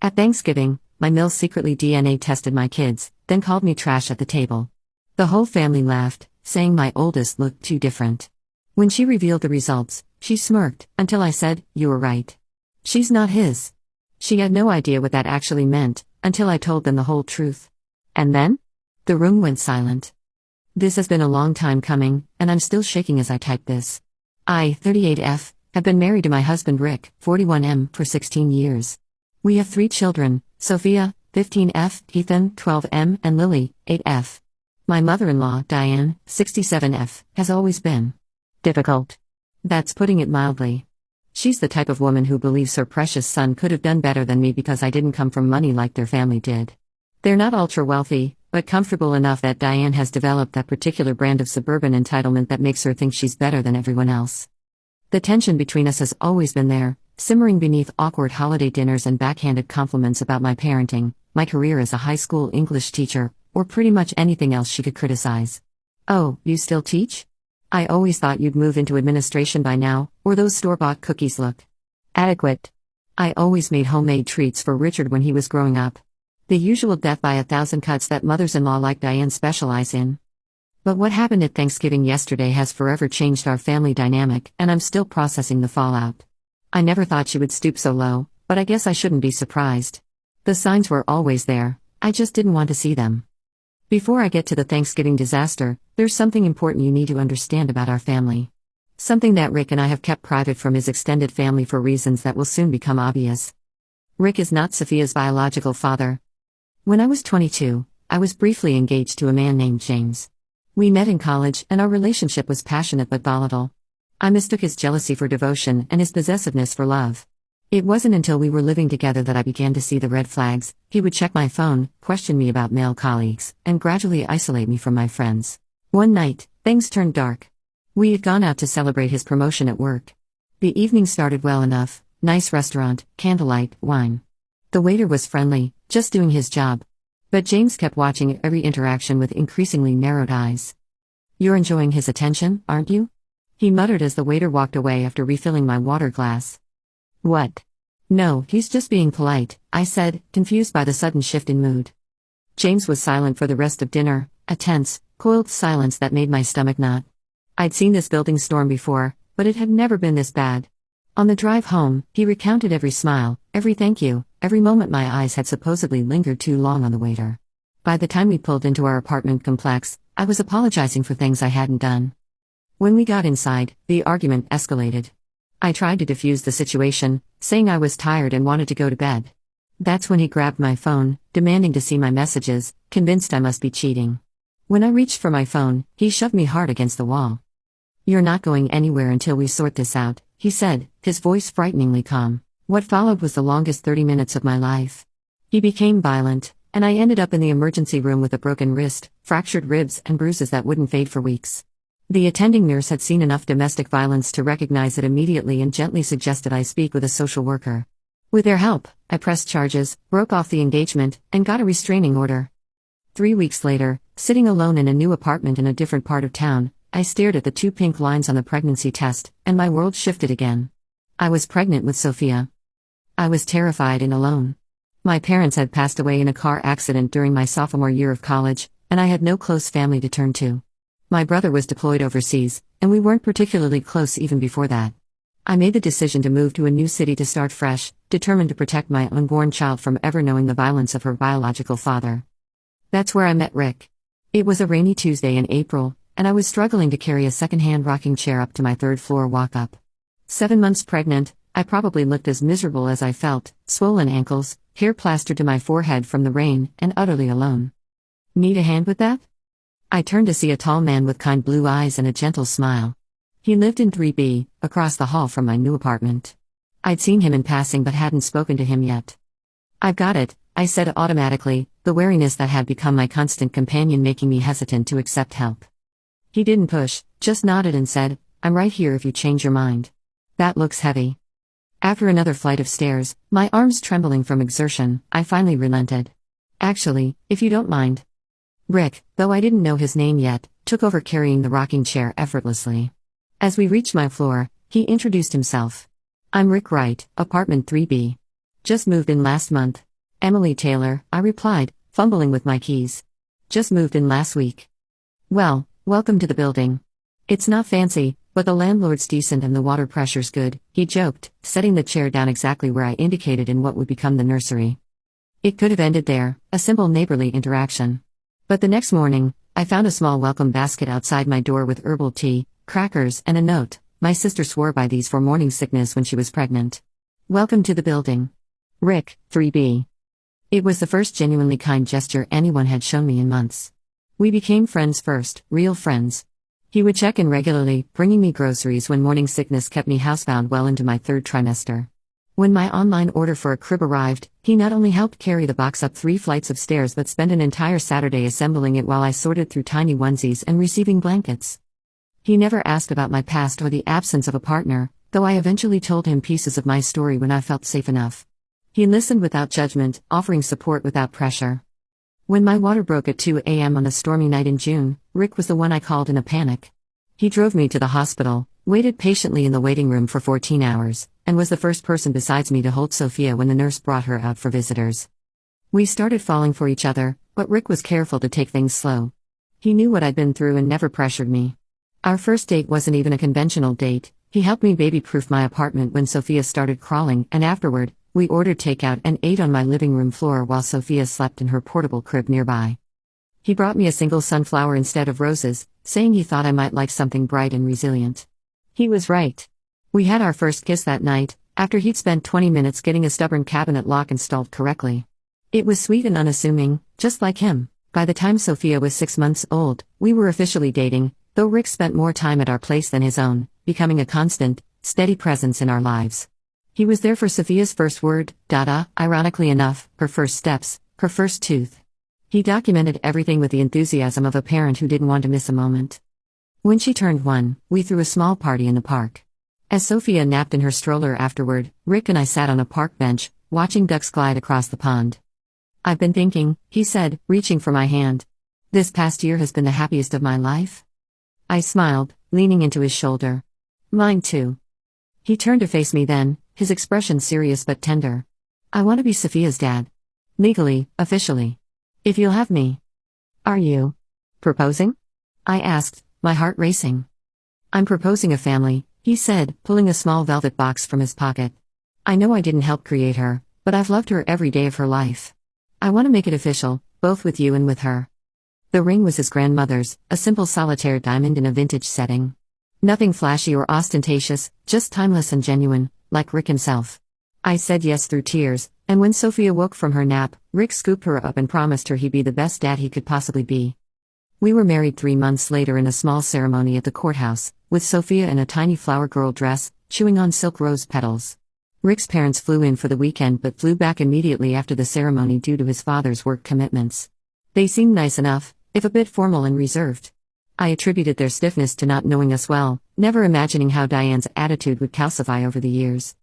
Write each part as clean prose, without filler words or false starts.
At Thanksgiving, my Mills secretly DNA tested my kids, then called me trash at the table. The whole family laughed, saying my oldest looked too different. When she revealed the results, she smirked, until I said, "You were right. She's not his." She had no idea what that actually meant, until I told them the whole truth. And then? The room went silent. This has been a long time coming, and I'm still shaking as I type this. I, 38F, have been married to my husband Rick, 41M, for 16 years. We have 3 children, Sophia, 15F, Ethan, 12M, and Lily, 8F. My mother-in-law, Diane, 67F, has always been difficult. That's putting it mildly. She's the type of woman who believes her precious son could have done better than me because I didn't come from money like their family did. They're not ultra-wealthy, but comfortable enough that Diane has developed that particular brand of suburban entitlement that makes her think she's better than everyone else. The tension between us has always been there, simmering beneath awkward holiday dinners and backhanded compliments about my parenting, my career as a high school English teacher, or pretty much anything else she could criticize. "Oh, you still teach? I always thought you'd move into administration by now, or those store-bought cookies look adequate." I always made homemade treats for Richard when he was growing up. The usual death by 1,000 cuts that mothers-in-law like Diane specialize in. But what happened at Thanksgiving yesterday has forever changed our family dynamic, and I'm still processing the fallout. I never thought she would stoop so low, but I guess I shouldn't be surprised. The signs were always there, I just didn't want to see them. Before I get to the Thanksgiving disaster, there's something important you need to understand about our family. Something that Rick and I have kept private from his extended family for reasons that will soon become obvious. Rick is not Sophia's biological father. When I was 22, I was briefly engaged to a man named James. We met in college, and our relationship was passionate but volatile. I mistook his jealousy for devotion and his possessiveness for love. It wasn't until we were living together that I began to see the red flags. He would check my phone, question me about male colleagues, and gradually isolate me from my friends. One night, things turned dark. We had gone out to celebrate his promotion at work. The evening started well enough, nice restaurant, candlelight, wine. The waiter was friendly, just doing his job. But James kept watching every interaction with increasingly narrowed eyes. "You're enjoying his attention, aren't you?" he muttered as the waiter walked away after refilling my water glass. "What?" "No, he's just being polite," I said, confused by the sudden shift in mood. James was silent for the rest of dinner, a tense, coiled silence that made my stomach knot. I'd seen this building storm before, but it had never been this bad. On the drive home, he recounted every smile, every thank you, every moment my eyes had supposedly lingered too long on the waiter. By the time we pulled into our apartment complex, I was apologizing for things I hadn't done. When we got inside, the argument escalated. I tried to defuse the situation, saying I was tired and wanted to go to bed. That's when he grabbed my phone, demanding to see my messages, convinced I must be cheating. When I reached for my phone, he shoved me hard against the wall. "You're not going anywhere until we sort this out," he said, his voice frighteningly calm. What followed was the longest 30 minutes of my life. He became violent, and I ended up in the emergency room with a broken wrist, fractured ribs, and bruises that wouldn't fade for weeks. The attending nurse had seen enough domestic violence to recognize it immediately and gently suggested I speak with a social worker. With their help, I pressed charges, broke off the engagement, and got a restraining order. 3 weeks later, sitting alone in a new apartment in a different part of town, I stared at the 2 pink lines on the pregnancy test, and my world shifted again. I was pregnant with Sophia. I was terrified and alone. My parents had passed away in a car accident during my sophomore year of college, and I had no close family to turn to. My brother was deployed overseas, and we weren't particularly close even before that. I made the decision to move to a new city to start fresh, determined to protect my unborn child from ever knowing the violence of her biological father. That's where I met Rick. It was a rainy Tuesday in April, and I was struggling to carry a second-hand rocking chair up to my 3rd-floor walk-up. 7 months pregnant, I probably looked as miserable as I felt, swollen ankles, hair plastered to my forehead from the rain, and utterly alone. "Need a hand with that?" I turned to see a tall man with kind blue eyes and a gentle smile. He lived in 3B, across the hall from my new apartment. I'd seen him in passing but hadn't spoken to him yet. "I've got it," I said automatically, the wariness that had become my constant companion making me hesitant to accept help. He didn't push, just nodded and said, "I'm right here if you change your mind." "That looks heavy." After another flight of stairs, my arms trembling from exertion, I finally relented. "Actually, if you don't mind." Rick, though I didn't know his name yet, took over carrying the rocking chair effortlessly. As we reached my floor, he introduced himself. "I'm Rick Wright, apartment 3B. Just moved in last month." Emily Taylor, I replied, fumbling with my keys. Just moved in last week. Well, welcome to the building. It's not fancy, but the landlord's decent and the water pressure's good, he joked, setting the chair down exactly where I indicated in what would become the nursery. It could have ended there, a simple neighborly interaction. But the next morning, I found a small welcome basket outside my door with herbal tea, crackers, and a note. My sister swore by these for morning sickness when she was pregnant. Welcome to the building. Rick, 3B. It was the first genuinely kind gesture anyone had shown me in months. We became friends first, real friends. He would check in regularly, bringing me groceries when morning sickness kept me housebound well into my third trimester. When my online order for a crib arrived, he not only helped carry the box up 3 flights of stairs but spent an entire Saturday assembling it while I sorted through tiny onesies and receiving blankets. He never asked about my past or the absence of a partner, though I eventually told him pieces of my story when I felt safe enough. He listened without judgment, offering support without pressure. When my water broke at 2 a.m. on a stormy night in June, Rick was the one I called in a panic. He drove me to the hospital, waited patiently in the waiting room for 14 hours, and was the first person besides me to hold Sophia when the nurse brought her out for visitors. We started falling for each other, but Rick was careful to take things slow. He knew what I'd been through and never pressured me. Our first date wasn't even a conventional date. He helped me baby-proof my apartment when Sophia started crawling, and afterward, we ordered takeout and ate on my living room floor while Sophia slept in her portable crib nearby. He brought me a single sunflower instead of roses, saying he thought I might like something bright and resilient. He was right. We had our first kiss that night, after he'd spent 20 minutes getting a stubborn cabinet lock installed correctly. It was sweet and unassuming, just like him. By the time Sophia was 6 months old, we were officially dating, though Rick spent more time at our place than his own, becoming a constant, steady presence in our lives. He was there for Sophia's first word, Dada, ironically enough, her first steps, her first tooth. He documented everything with the enthusiasm of a parent who didn't want to miss a moment. When she turned 1, we threw a small party in the park. As Sophia napped in her stroller afterward, Rick and I sat on a park bench, watching ducks glide across the pond. I've been thinking, he said, reaching for my hand. This past year has been the happiest of my life. I smiled, leaning into his shoulder. Mine too. He turned to face me then, his expression serious but tender. I want to be Sophia's dad. Legally, officially. If you'll have me. Are you proposing? I asked, my heart racing. I'm proposing a family, he said, pulling a small velvet box from his pocket. I know I didn't help create her, but I've loved her every day of her life. I want to make it official, both with you and with her. The ring was his grandmother's, a simple solitaire diamond in a vintage setting. Nothing flashy or ostentatious, just timeless and genuine, like Rick himself. I said yes through tears, and when Sophia woke from her nap, Rick scooped her up and promised her he'd be the best dad he could possibly be. We were married 3 months later in a small ceremony at the courthouse, with Sophia in a tiny flower girl dress, chewing on silk rose petals. Rick's parents flew in for the weekend but flew back immediately after the ceremony due to his father's work commitments. They seemed nice enough, if a bit formal and reserved. I attributed their stiffness to not knowing us well, never imagining how Diane's attitude would calcify over the years.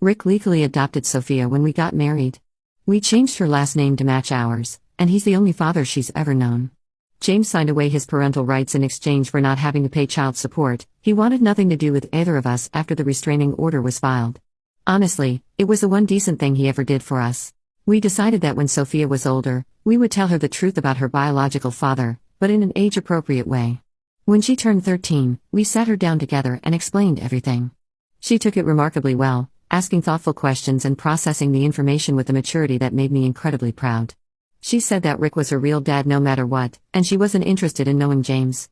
Rick legally adopted Sophia when we got married. We changed her last name to match ours, and he's the only father she's ever known. James signed away his parental rights in exchange for not having to pay child support. He wanted nothing to do with either of us after the restraining order was filed. Honestly, it was the one decent thing he ever did for us. We decided that when Sophia was older, we would tell her the truth about her biological father, but in an age-appropriate way. When she turned 13, we sat her down together and explained everything. She took it remarkably well, asking thoughtful questions and processing the information with a maturity that made me incredibly proud. She said that Rick was her real dad no matter what, and she wasn't interested in knowing James.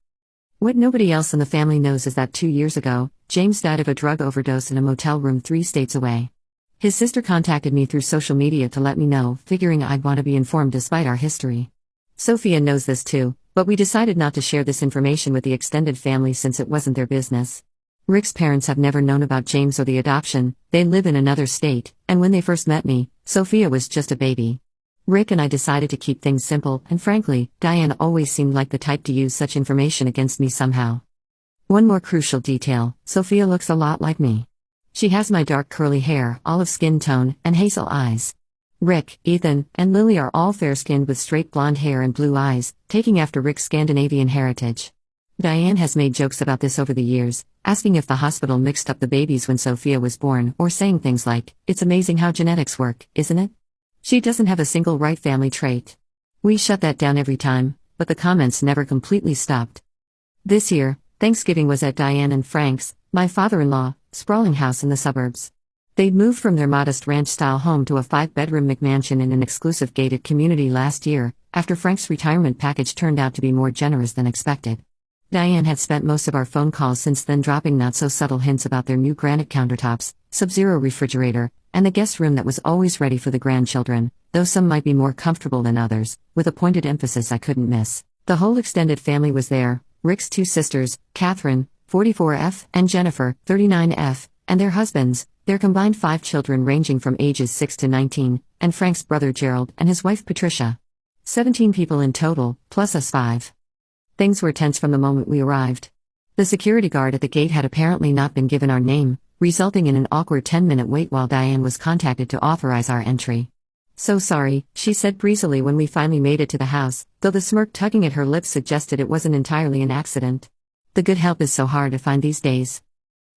What nobody else in the family knows is that 2 years ago, James died of a drug overdose in a motel room 3 states away. His sister contacted me through social media to let me know, figuring I'd want to be informed despite our history. Sophia knows this too, but we decided not to share this information with the extended family since it wasn't their business. Rick's parents have never known about James or the adoption. They live in another state, and when they first met me, Sophia was just a baby. Rick and I decided to keep things simple, and frankly, Diane always seemed like the type to use such information against me somehow. One more crucial detail, Sophia looks a lot like me. She has my dark curly hair, olive skin tone, and hazel eyes. Rick, Ethan, and Lily are all fair-skinned with straight blonde hair and blue eyes, taking after Rick's Scandinavian heritage. Diane has made jokes about this over the years, asking if the hospital mixed up the babies when Sophia was born, or saying things like, "It's amazing how genetics work, isn't it?" She doesn't have a single right family trait. We shut that down every time, but the comments never completely stopped. This year, Thanksgiving was at Diane and Frank's, my father-in-law, sprawling house in the suburbs. They'd moved from their modest ranch-style home to a 5-bedroom McMansion in an exclusive gated community last year, after Frank's retirement package turned out to be more generous than expected. Diane had spent most of our phone calls since then dropping not-so-subtle hints about their new granite countertops, sub-zero refrigerator, and the guest room that was always ready for the grandchildren, though some might be more comfortable than others, with a pointed emphasis I couldn't miss. The whole extended family was there, Rick's 2 sisters, Catherine, 44F, and Jennifer, 39F, and their husbands, their combined 5 children ranging from ages 6 to 19, and Frank's brother Gerald and his wife Patricia. 17 people in total, plus us 5. Things were tense from the moment we arrived. The security guard at the gate had apparently not been given our name, resulting in an awkward 10-minute wait while Diane was contacted to authorize our entry. "So sorry," she said breezily when we finally made it to the house, though the smirk tugging at her lips suggested it wasn't entirely an accident. The good help is so hard to find these days.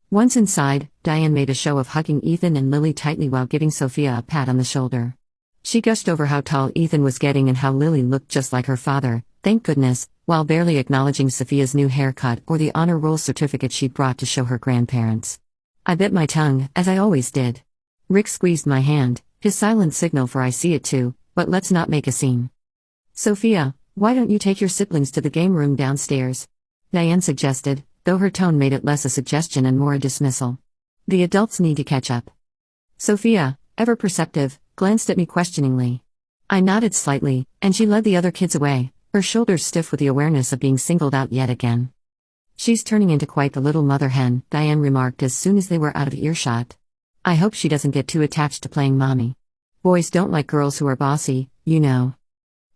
Once inside, Diane made a show of hugging Ethan and Lily tightly while giving Sophia a pat on the shoulder. She gushed over how tall Ethan was getting and how Lily looked just like her father, thank goodness, while barely acknowledging Sophia's new haircut or the honor roll certificate she'd brought to show her grandparents. I bit my tongue, as I always did. Rick squeezed my hand, his silent signal for "I see it too, but let's not make a scene." "Sophia, why don't you take your siblings to the game room downstairs?" Diane suggested, though her tone made it less a suggestion and more a dismissal. "The adults need to catch up." Sophia, ever perceptive, glanced at me questioningly. I nodded slightly, and she led the other kids away, her shoulders stiff with the awareness of being singled out yet again. "She's turning into quite the little mother hen," Diane remarked as soon as they were out of earshot. "I hope she doesn't get too attached to playing mommy. Boys don't like girls who are bossy, you know."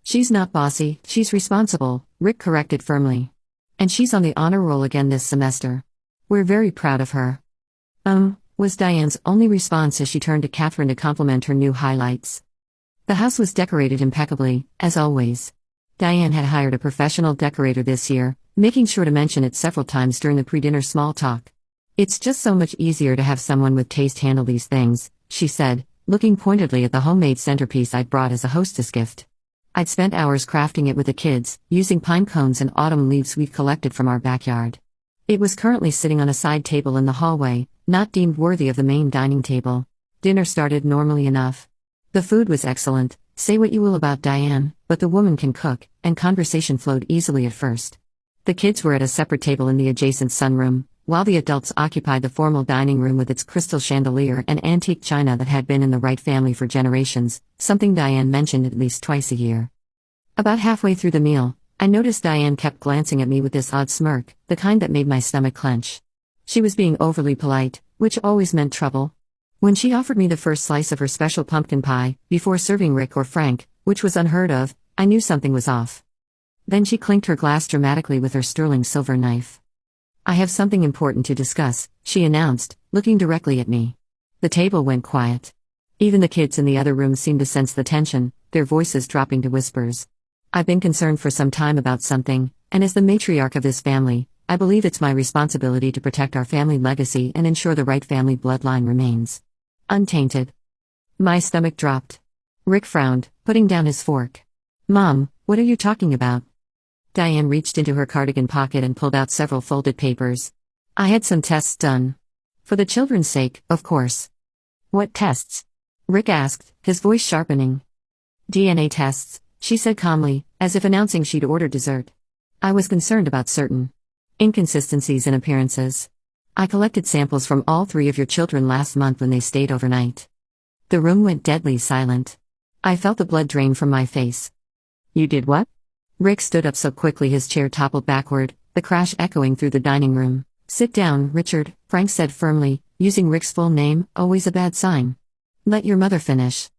"She's not bossy, she's responsible," Rick corrected firmly. "And she's on the honor roll again this semester. We're very proud of her." Was Diane's only response as she turned to Catherine to compliment her new highlights. The house was decorated impeccably, as always. Diane had hired a professional decorator this year, making sure to mention it several times during the pre-dinner small talk. "It's just so much easier to have someone with taste handle these things," she said, looking pointedly at the homemade centerpiece I'd brought as a hostess gift. I'd spent hours crafting it with the kids, using pine cones and autumn leaves we'd collected from our backyard. It was currently sitting on a side table in the hallway, not deemed worthy of the main dining table. Dinner started normally enough. The food was excellent, say what you will about Diane, but the woman can cook, and conversation flowed easily at first. The kids were at a separate table in the adjacent sunroom, while the adults occupied the formal dining room with its crystal chandelier and antique china that had been in the Wright family for generations, something Diane mentioned at least twice a year. About halfway through the meal, I noticed Diane kept glancing at me with this odd smirk, the kind that made my stomach clench. She was being overly polite, which always meant trouble. When she offered me the first slice of her special pumpkin pie, before serving Rick or Frank, which was unheard of, I knew something was off. Then she clinked her glass dramatically with her sterling silver knife. "I have something important to discuss," she announced, looking directly at me. The table went quiet. Even the kids in the other room seemed to sense the tension, their voices dropping to whispers. "I've been concerned for some time about something, and as the matriarch of this family, I believe it's my responsibility to protect our family legacy and ensure the Wright family bloodline remains untainted." My stomach dropped. Rick frowned, putting down his fork. "Mom, what are you talking about?" Diane reached into her cardigan pocket and pulled out several folded papers. "I had some tests done. For the children's sake, of course." "What tests?" Rick asked, his voice sharpening. "DNA tests," she said calmly, as if announcing she'd ordered dessert. I was concerned about certain inconsistencies in appearances. "I collected samples from all 3 of your children last month when they stayed overnight." The room went deadly silent. I felt the blood drain from my face. "You did what?" Rick stood up so quickly his chair toppled backward, the crash echoing through the dining room. "Sit down, Richard," Frank said firmly, using Rick's full name, always a bad sign. "Let your mother finish."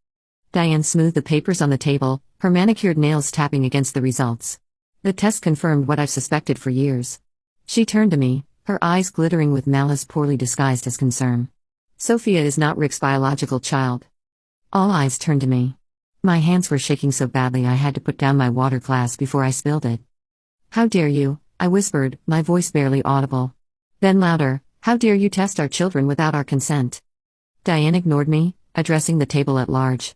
Diane smoothed the papers on the table, her manicured nails tapping against the results. "The test confirmed what I've suspected for years." She turned to me, her eyes glittering with malice poorly disguised as concern. "Sophia is not Rick's biological child." All eyes turned to me. My hands were shaking so badly I had to put down my water glass before I spilled it. "How dare you?" I whispered, my voice barely audible. Then louder, "How dare you test our children without our consent?" Diane ignored me, addressing the table at large.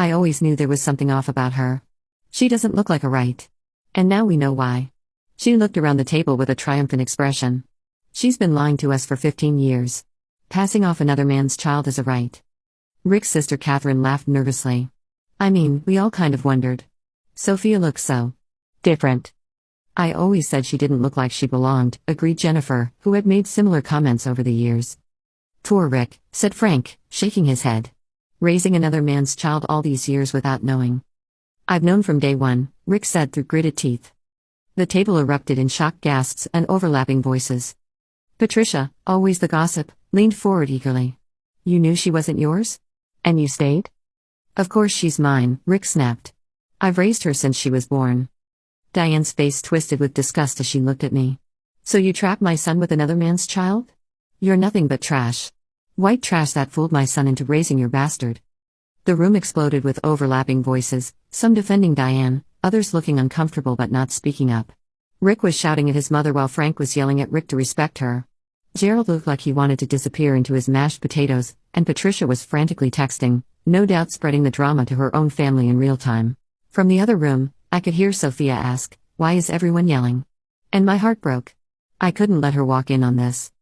I always knew there was something off about her. She doesn't look like a right. And now we know why. She looked around the table with a triumphant expression. She's been lying to us for 15 years. Passing off another man's child as a right. Rick's sister Catherine laughed nervously. I mean, we all kind of wondered. Sophia looks so different. I always said she didn't look like she belonged, agreed Jennifer, who had made similar comments over the years. Poor Rick, said Frank, shaking his head. Raising another man's child all these years without knowing. I've known from day one, Rick said through gritted teeth. The table erupted in shocked gasps and overlapping voices. Patricia, always the gossip, leaned forward eagerly. You knew she wasn't yours? And you stayed? Of course she's mine, Rick snapped. I've raised her since she was born. Diane's face twisted with disgust as she looked at me. So you trapped my son with another man's child? You're nothing but trash. White trash that fooled my son into raising your bastard. The room exploded with overlapping voices, some defending Diane, others looking uncomfortable but not speaking up. Rick was shouting at his mother while Frank was yelling at Rick to respect her. Gerald looked like he wanted to disappear into his mashed potatoes, and Patricia was frantically texting, no doubt spreading the drama to her own family in real time. From the other room, I could hear Sophia ask, "Why is everyone yelling?" And my heart broke. I couldn't let her walk in on this.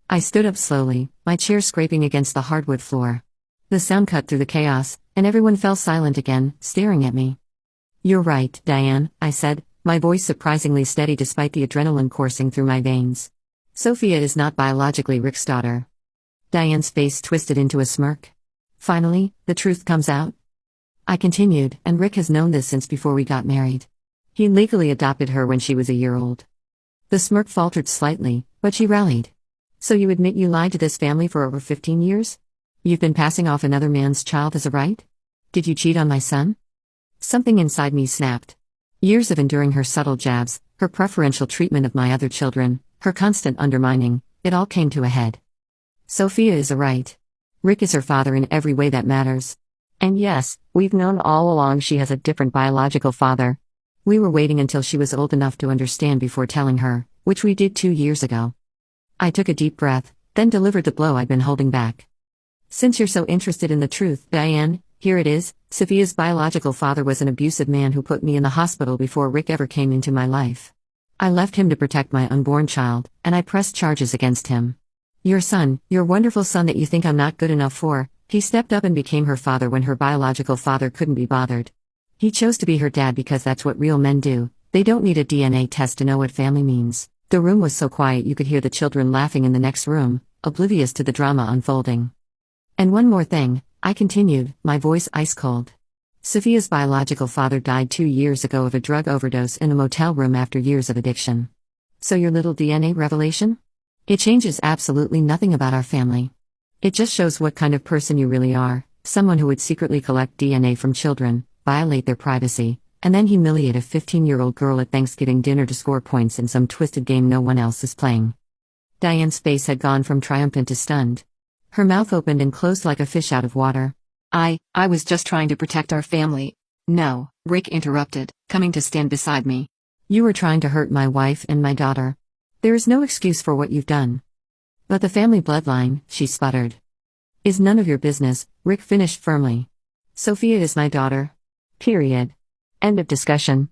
I stood up slowly, my chair scraping against the hardwood floor. The sound cut through the chaos, and everyone fell silent again, staring at me. You're right, Diane, I said, my voice surprisingly steady despite the adrenaline coursing through my veins. Sophia is not biologically Rick's daughter. Diane's face twisted into a smirk. Finally, the truth comes out. I continued, and Rick has known this since before we got married. He legally adopted her when she was a year old. The smirk faltered slightly, but she rallied. So you admit you lied to this family for over 15 years? You've been passing off another man's child as a right? Did you cheat on my son? Something inside me snapped. Years of enduring her subtle jabs, her preferential treatment of my other children, her constant undermining, it all came to a head. Sophia is a right. Rick is her father in every way that matters. And yes, we've known all along she has a different biological father. We were waiting until she was old enough to understand before telling her, which we did 2 years ago. I took a deep breath, then delivered the blow I'd been holding back. Since you're so interested in the truth, Diane, here it is. Sophia's biological father was an abusive man who put me in the hospital before Rick ever came into my life. I left him to protect my unborn child, and I pressed charges against him. Your son, your wonderful son that you think I'm not good enough for, he stepped up and became her father when her biological father couldn't be bothered. He chose to be her dad because that's what real men do. They don't need a DNA test to know what family means. The room was so quiet you could hear the children laughing in the next room, oblivious to the drama unfolding. And one more thing, I continued, my voice ice cold. Sophia's biological father died 2 years ago of a drug overdose in a motel room after years of addiction. So your little DNA revelation? It changes absolutely nothing about our family. It just shows what kind of person you really are, someone who would secretly collect DNA from children, violate their privacy, and then humiliate a 15-year-old girl at Thanksgiving dinner to score points in some twisted game no one else is playing. Diane's face had gone from triumphant to stunned. Her mouth opened and closed like a fish out of water. I was just trying to protect our family. No, Rick interrupted, coming to stand beside me. You were trying to hurt my wife and my daughter. There is no excuse for what you've done. But the family bloodline, she sputtered. Is none of your business, Rick finished firmly. Sophia is my daughter. Period. End of discussion.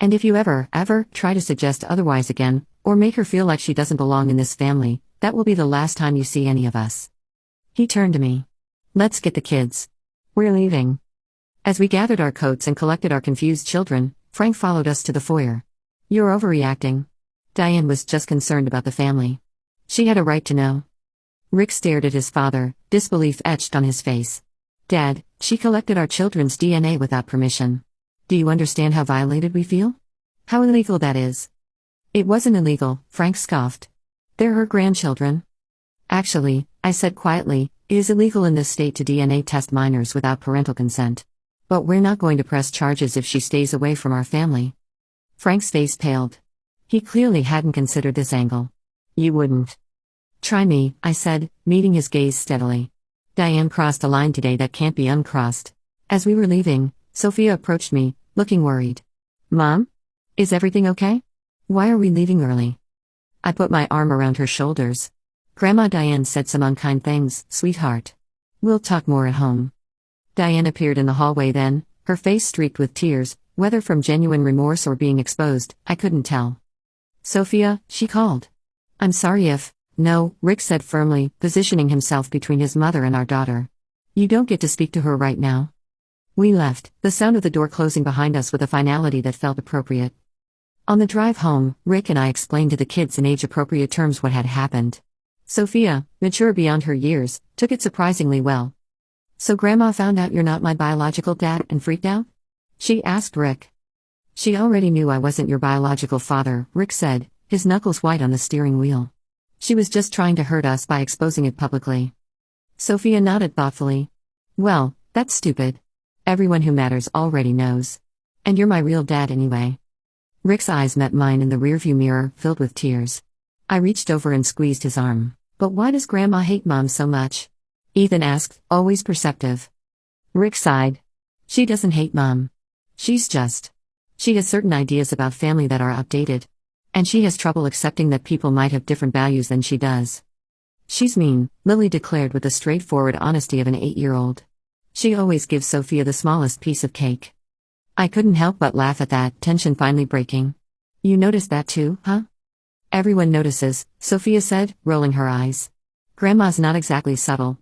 And if you ever try to suggest otherwise again, or make her feel like she doesn't belong in this family, that will be the last time you see any of us. He turned to me. Let's get the kids. We're leaving. As we gathered our coats and collected our confused children, Frank followed us to the foyer. You're overreacting. Diane was just concerned about the family. She had a right to know. Rick stared at his father, disbelief etched on his face. Dad, she collected our children's DNA without permission. Do you understand how violated we feel? How illegal that is? It wasn't illegal, Frank scoffed. They're her grandchildren. Actually, I said quietly, it is illegal in this state to DNA test minors without parental consent. But we're not going to press charges if she stays away from our family. Frank's face paled. He clearly hadn't considered this angle. You wouldn't. Try me, I said, meeting his gaze steadily. Diane crossed a line today that can't be uncrossed. As we were leaving, Sophia approached me, looking worried. Mom? Is everything okay? Why are we leaving early? I put my arm around her shoulders. Grandma Diane said some unkind things, sweetheart. We'll talk more at home. Diane appeared in the hallway then, her face streaked with tears, whether from genuine remorse or being exposed, I couldn't tell. "Sophia," she called. "I'm sorry if..." "No," Rick said firmly, positioning himself between his mother and our daughter. "You don't get to speak to her right now." We left, the sound of the door closing behind us with a finality that felt appropriate. On the drive home, Rick and I explained to the kids in age-appropriate terms what had happened. Sophia, mature beyond her years, took it surprisingly well. "So Grandma found out you're not my biological dad and freaked out?" she asked Rick. "She already knew I wasn't your biological father," Rick said, his knuckles white on the steering wheel. "She was just trying to hurt us by exposing it publicly." Sophia nodded thoughtfully. "Well, that's stupid. Everyone who matters already knows. And you're my real dad anyway." Rick's eyes met mine in the rearview mirror, filled with tears. I reached over and squeezed his arm. "But why does Grandma hate Mom so much?" Ethan asked, always perceptive. Rick sighed. "She doesn't hate Mom. She has certain ideas about family that are outdated. And she has trouble accepting that people might have different values than she does." "She's mean," Lily declared with the straightforward honesty of an 8-year-old. "She always gives Sophia the smallest piece of cake." I couldn't help but laugh at that, tension finally breaking. "You noticed that too, huh?" "Everyone notices," Sophia said, rolling her eyes. "Grandma's not exactly subtle."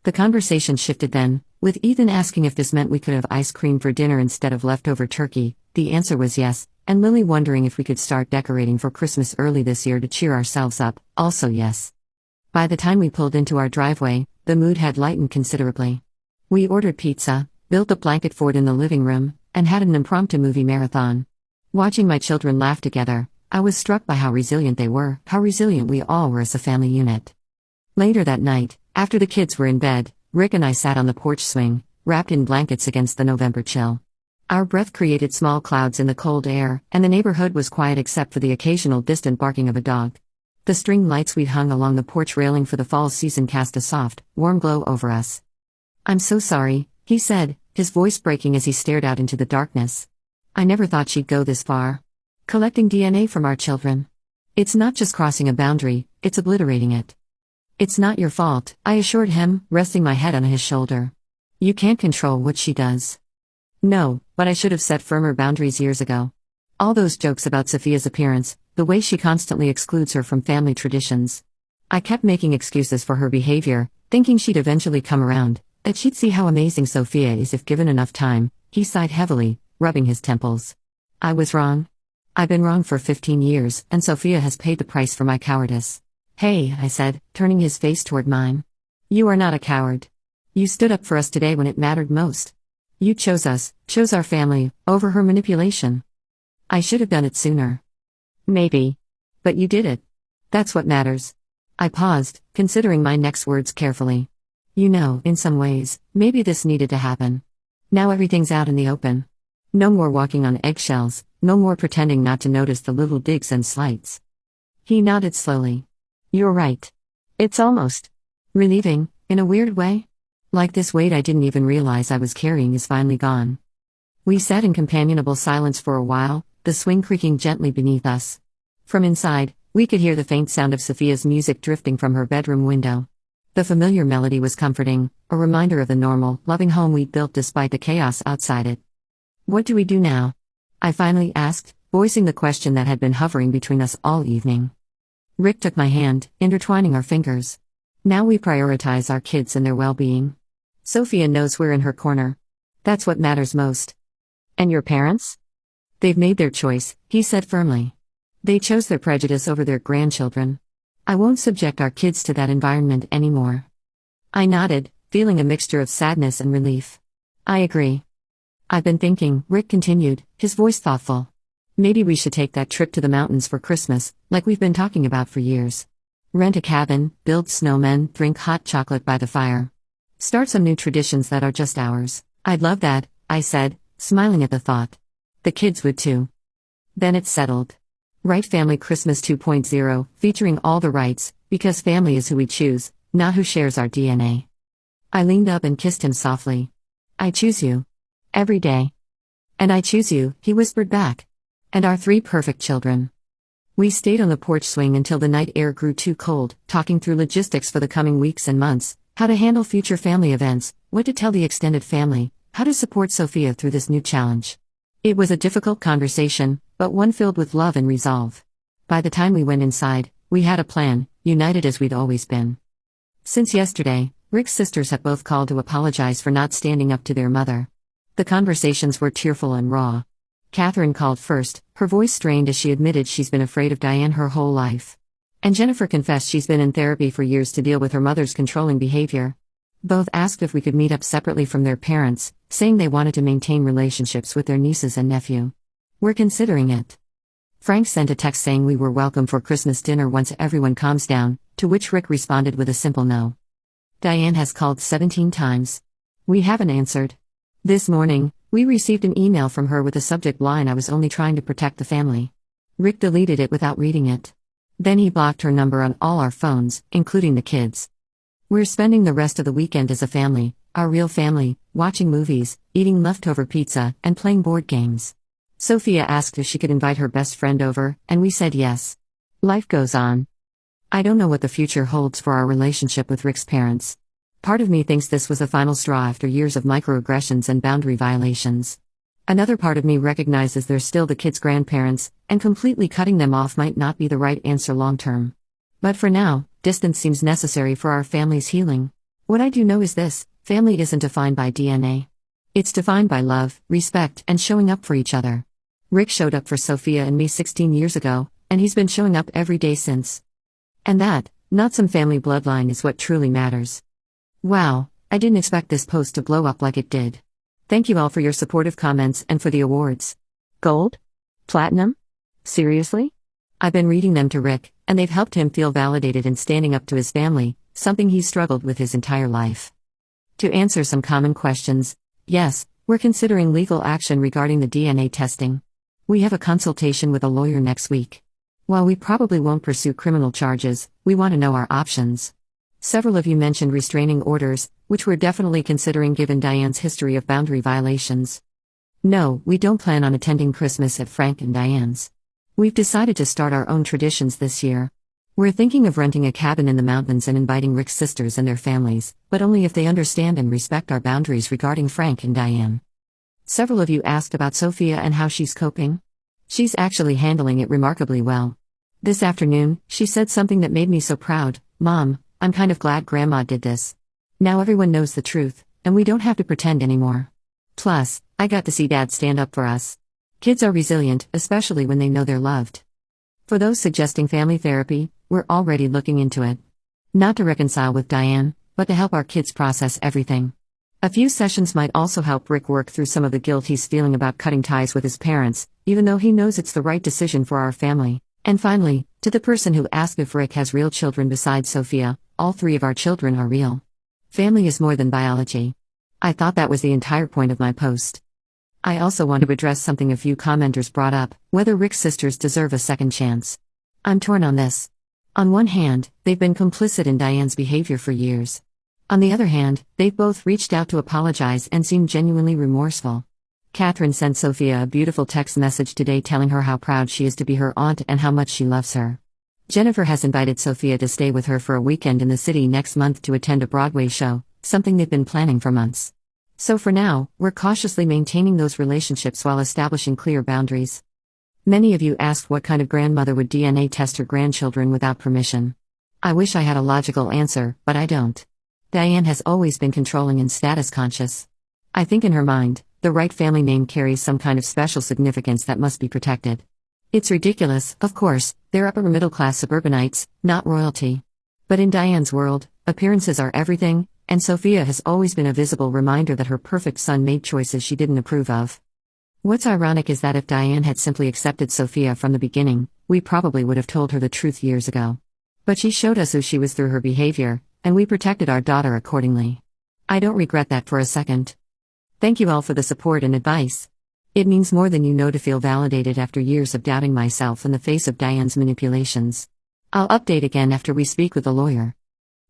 The conversation shifted then, with Ethan asking if this meant we could have ice cream for dinner instead of leftover turkey. The answer was yes, and Lily wondering if we could start decorating for Christmas early this year to cheer ourselves up, also yes. By the time we pulled into our driveway, the mood had lightened considerably. We ordered pizza, built a blanket fort in the living room, and had an impromptu movie marathon. Watching my children laugh together, I was struck by how resilient they were, how resilient we all were as a family unit. Later that night, after the kids were in bed, Rick and I sat on the porch swing, wrapped in blankets against the November chill. Our breath created small clouds in the cold air, and the neighborhood was quiet except for the occasional distant barking of a dog. The string lights we'd hung along the porch railing for the fall season cast a soft, warm glow over us. "I'm so sorry," he said, his voice breaking as he stared out into the darkness. "I never thought she'd go this far. Collecting DNA from our children. It's not just crossing a boundary, it's obliterating it." "It's not your fault," I assured him, resting my head on his shoulder. "You can't control what she does." "No, but I should have set firmer boundaries years ago. All those jokes about Sophia's appearance, the way she constantly excludes her from family traditions. I kept making excuses for her behavior, thinking she'd eventually come around, that she'd see how amazing Sophia is if given enough time." He sighed heavily, rubbing his temples. "I was wrong. I've been wrong for 15 years, and Sophia has paid the price for my cowardice." "Hey," I said, turning his face toward mine. "You are not a coward. You stood up for us today when it mattered most. You chose us, chose our family, over her manipulation. I should have done it sooner. Maybe. But you did it. That's what matters." I paused, considering my next words carefully. "You know, in some ways, maybe this needed to happen. Now everything's out in the open. No more walking on eggshells, no more pretending not to notice the little digs and slights." He nodded slowly. "You're right. It's almost relieving, in a weird way. Like this weight I didn't even realize I was carrying is finally gone." We sat in companionable silence for a while, the swing creaking gently beneath us. From inside, we could hear the faint sound of Sophia's music drifting from her bedroom window. The familiar melody was comforting, a reminder of the normal, loving home we'd built despite the chaos outside it. "What do we do now?" I finally asked, voicing the question that had been hovering between us all evening. Rick took my hand, intertwining our fingers. "Now we prioritize our kids and their well-being. Sophia knows we're in her corner. That's what matters most." "And your parents?" "They've made their choice," he said firmly. "They chose their prejudice over their grandchildren. I won't subject our kids to that environment anymore." I nodded, feeling a mixture of sadness and relief. "I agree. I've been thinking," Rick continued, his voice thoughtful. "Maybe we should take that trip to the mountains for Christmas, like we've been talking about for years. Rent a cabin, build snowmen, drink hot chocolate by the fire. Start some new traditions that are just ours." "I'd love that," I said, smiling at the thought. "The kids would too." Then it's settled. Right Family Christmas 2.0, featuring all the rights, because family is who we choose, not who shares our DNA. I leaned up and kissed him softly. "I choose you. Every day. And I choose you," he whispered back. "And our 3 perfect children." We stayed on the porch swing until the night air grew too cold, talking through logistics for the coming weeks and months, how to handle future family events, what to tell the extended family, how to support Sophia through this new challenge. It was a difficult conversation, but one filled with love and resolve. By the time we went inside, we had a plan, united as we'd always been. Since yesterday, Rick's sisters have both called to apologize for not standing up to their mother. The conversations were tearful and raw. Catherine called first, her voice strained as she admitted she's been afraid of Diane her whole life. And Jennifer confessed she's been in therapy for years to deal with her mother's controlling behavior. Both asked if we could meet up separately from their parents, saying they wanted to maintain relationships with their nieces and nephew. We're considering it. Frank sent a text saying we were welcome for Christmas dinner once everyone calms down, to which Rick responded with a simple no. Diane has called 17 times. We haven't answered. This morning, we received an email from her with a subject line, "I was only trying to protect the family." Rick deleted it without reading it. Then he blocked her number on all our phones, including the kids. We're spending the rest of the weekend as a family, our real family, watching movies, eating leftover pizza, and playing board games. Sophia asked if she could invite her best friend over, and we said yes. Life goes on. I don't know what the future holds for our relationship with Rick's parents. Part of me thinks this was a final straw after years of microaggressions and boundary violations. Another part of me recognizes they're still the kids' grandparents, and completely cutting them off might not be the right answer long term. But for now, distance seems necessary for our family's healing. What I do know is this: family isn't defined by DNA. It's defined by love, respect, and showing up for each other. Rick showed up for Sophia and me 16 years ago, and he's been showing up every day since. And that, not some family bloodline, is what truly matters. Wow, I didn't expect this post to blow up like it did. Thank you all for your supportive comments and for the awards. Gold? Platinum? Seriously? I've been reading them to Rick, and they've helped him feel validated in standing up to his family, something he's struggled with his entire life. To answer some common questions, yes, we're considering legal action regarding the DNA testing. We have a consultation with a lawyer next week. While we probably won't pursue criminal charges, we want to know our options. Several of you mentioned restraining orders, which we're definitely considering given Diane's history of boundary violations. No, we don't plan on attending Christmas at Frank and Diane's. We've decided to start our own traditions this year. We're thinking of renting a cabin in the mountains and inviting Rick's sisters and their families, but only if they understand and respect our boundaries regarding Frank and Diane. Several of you asked about Sophia and how she's coping. She's actually handling it remarkably well. This afternoon, she said something that made me so proud: "Mom, I'm kind of glad Grandma did this. Now everyone knows the truth, and we don't have to pretend anymore. Plus, I got to see Dad stand up for us." Kids are resilient, especially when they know they're loved. For those suggesting family therapy, we're already looking into it. Not to reconcile with Diane, but to help our kids process everything. A few sessions might also help Rick work through some of the guilt he's feeling about cutting ties with his parents, even though he knows it's the right decision for our family. And finally, to the person who asked if Rick has real children besides Sophia, all 3 of our children are real. Family is more than biology. I thought that was the entire point of my post. I also want to address something a few commenters brought up: whether Rick's sisters deserve a second chance. I'm torn on this. On one hand, they've been complicit in Diane's behavior for years. On the other hand, they've both reached out to apologize and seem genuinely remorseful. Catherine sent Sophia a beautiful text message today telling her how proud she is to be her aunt and how much she loves her. Jennifer has invited Sophia to stay with her for a weekend in the city next month to attend a Broadway show, something they've been planning for months. So for now, we're cautiously maintaining those relationships while establishing clear boundaries. Many of you asked what kind of grandmother would DNA test her grandchildren without permission. I wish I had a logical answer, but I don't. Diane has always been controlling and status conscious. I think in her mind, the right family name carries some kind of special significance that must be protected. It's ridiculous, of course, they're upper middle class suburbanites, not royalty. But in Diane's world, appearances are everything, and Sophia has always been a visible reminder that her perfect son made choices she didn't approve of. What's ironic is that if Diane had simply accepted Sophia from the beginning, we probably would have told her the truth years ago. But she showed us who she was through her behavior, and we protected our daughter accordingly. I don't regret that for a second. Thank you all for the support and advice. It means more than you know to feel validated after years of doubting myself in the face of Diane's manipulations. I'll update again after we speak with a lawyer.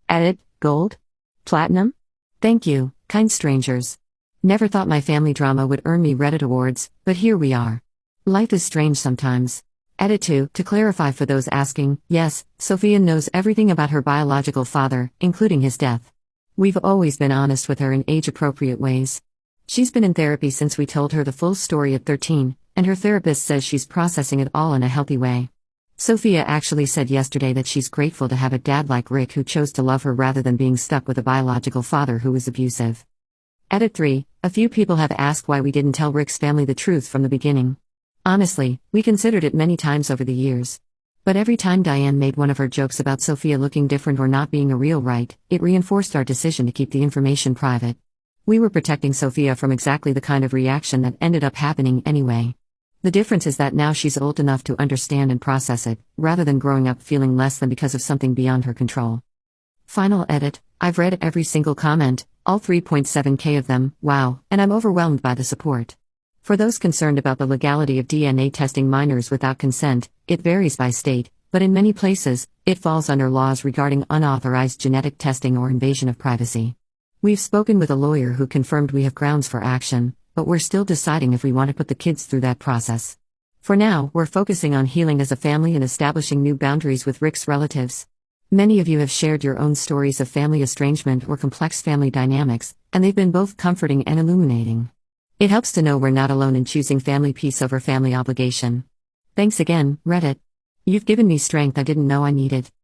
Edit: Gold? Platinum? Thank you, kind strangers. Never thought my family drama would earn me Reddit awards, but here we are. Life is strange sometimes. Edit 2: To clarify for those asking, yes, Sophia knows everything about her biological father, including his death. We've always been honest with her in age-appropriate ways. She's been in therapy since we told her the full story at 13, and her therapist says she's processing it all in a healthy way. Sophia actually said yesterday that she's grateful to have a dad like Rick who chose to love her rather than being stuck with a biological father who was abusive. Edit 3. A few people have asked why we didn't tell Rick's family the truth from the beginning. Honestly, we considered it many times over the years. But every time Diane made one of her jokes about Sophia looking different or not being a real right, it reinforced our decision to keep the information private. We were protecting Sophia from exactly the kind of reaction that ended up happening anyway. The difference is that now she's old enough to understand and process it, rather than growing up feeling less than because of something beyond her control. Final edit. I've read every single comment, all 3.7k of them, wow, and I'm overwhelmed by the support. For those concerned about the legality of DNA testing minors without consent, it varies by state, but in many places, it falls under laws regarding unauthorized genetic testing or invasion of privacy. We've spoken with a lawyer who confirmed we have grounds for action, but we're still deciding if we want to put the kids through that process. For now, we're focusing on healing as a family and establishing new boundaries with Rick's relatives. Many of you have shared your own stories of family estrangement or complex family dynamics, and they've been both comforting and illuminating. It helps to know we're not alone in choosing family peace over family obligation. Thanks again, Reddit. You've given me strength I didn't know I needed.